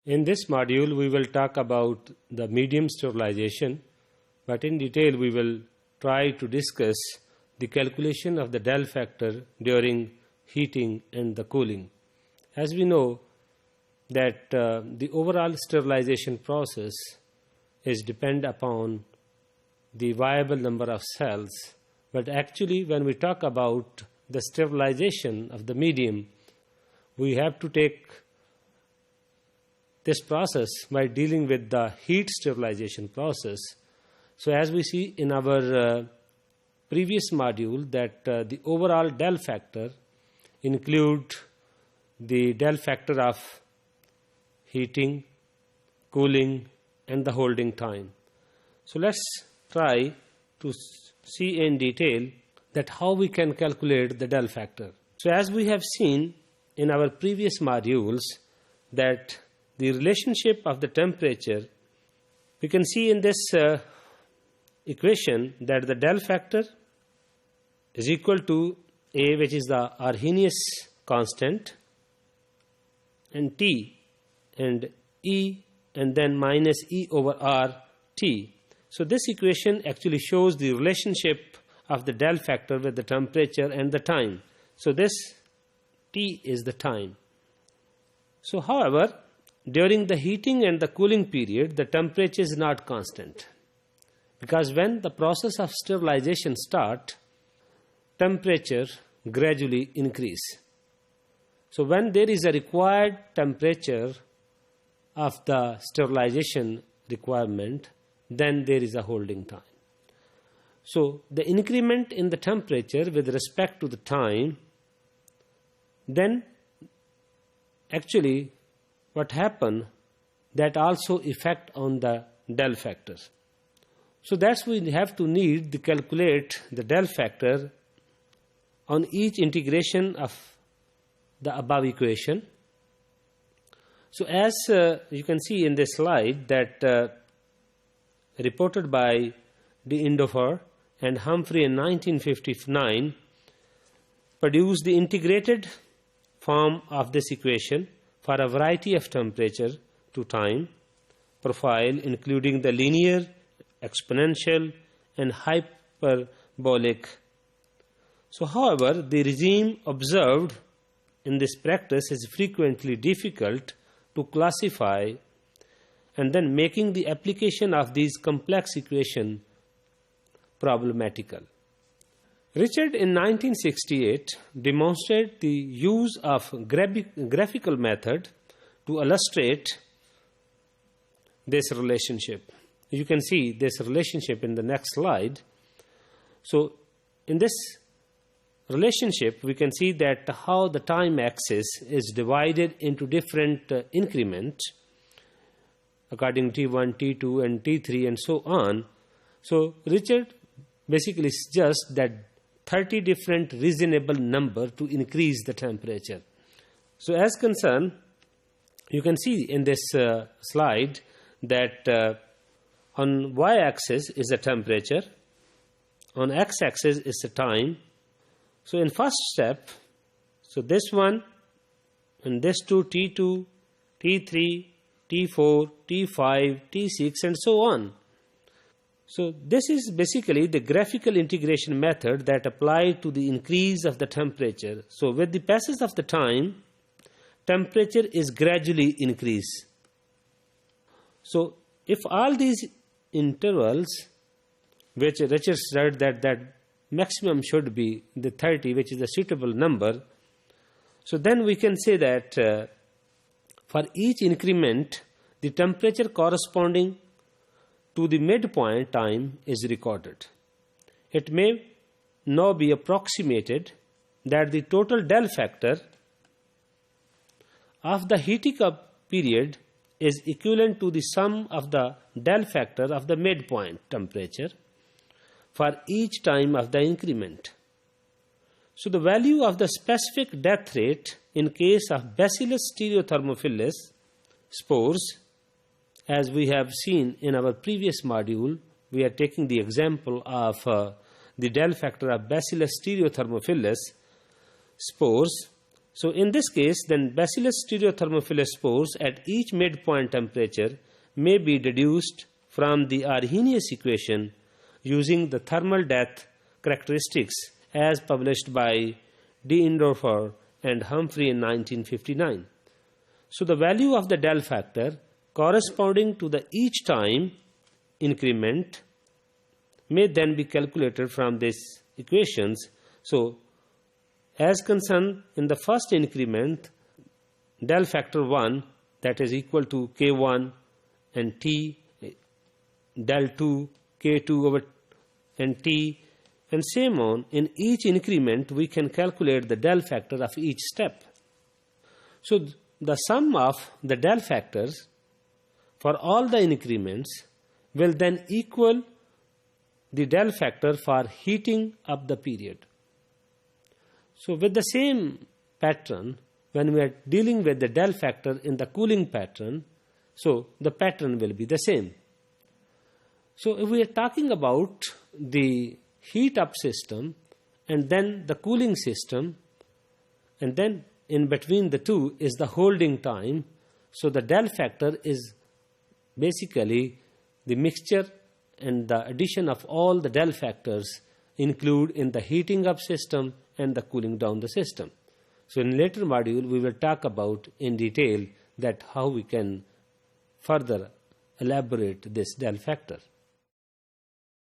In this module, we will talk about the medium sterilization, but in detail we will try to discuss the calculation of the Dell factor during heating and the cooling. As we know that the overall sterilization process is depend upon the viable number of cells, but actually when we talk about the sterilization of the medium, we have to take this process by dealing with the heat sterilization process. So as we see in our previous module that the overall Dell factor include the Dell factor of heating, cooling and the holding time. So let's try to see in detail that how we can calculate the Dell factor. So as we have seen in our previous modules that the relationship of the temperature, we can see in this equation that the Dell factor is equal to A, which is the Arrhenius constant, and T and E, and then minus E over R T. So this equation actually shows the relationship of the Dell factor with the temperature and the time. So this T is the time. So however, during the heating and the cooling period, the temperature is not constant, because when the process of sterilization starts, temperature gradually increase. So when there is a required temperature of the sterilization requirement, then there is a holding time. So the increment in the temperature with respect to the time, then actually what happen, that also affect on the Dell factor. So that's we have to need to calculate the Dell factor on each integration of the above equation. So as you can see in this slide that reported by Dindorfer and Humphrey in 1959 produced the integrated form of this equation for a variety of temperature to time profile, including the linear, exponential and hyperbolic. So however, the regime observed in this practice is frequently difficult to classify, and then making the application of these complex equations problematical. Richard in 1968 demonstrated the use of graphical method to illustrate this relationship. You can see this relationship in the next slide. So in this relationship, we can see that how the time axis is divided into different increments according to T1, T2 and T3 and so on. So Richard basically suggests that 30 different reasonable number to increase the temperature. So as concerned, you can see in this slide that on y-axis is the temperature, on x-axis is the time. So in first step, so this one and this two, T2, T3, T4, T5, T6 and so on. So this is basically the graphical integration method that applied to the increase of the temperature. So with the passage of the time, temperature is gradually increased. So if all these intervals, which Richard said that maximum should be the 30, which is a suitable number, so then we can say that for each increment, the temperature corresponding to the midpoint time is recorded. It may now be approximated that the total Dell factor of the heating up period is equivalent to the sum of the Dell factor of the midpoint temperature for each time of the increment. So the value of the specific death rate in case of Bacillus stereothermophilus spores, as we have seen in our previous module, we are taking the example of the Dell factor of Bacillus stereothermophilus spores. So in this case, then Bacillus stereothermophilus spores at each midpoint temperature may be deduced from the Arrhenius equation using the thermal death characteristics as published by Dieendorfer and Humphrey in 1959. So the value of the Dell factor corresponding to the each time increment may then be calculated from these equations. So as concerned in the first increment, Dell factor 1, that is equal to K1 and T, Del 2, K2 over and T, and same on. In each increment, we can calculate the Dell factor of each step. So the sum of the Dell factors for all the increments will then equal the Dell factor for heating up the period. So with the same pattern, when we are dealing with the Dell factor in the cooling pattern, so the pattern will be the same. So if we are talking about the heat up system and then the cooling system, and then in between the two is the holding time, so the Dell factor is basically the mixture and the addition of all the Dell factors include in the heating up system and the cooling down the system. So in later module we will talk about in detail that how we can further elaborate this Dell factor.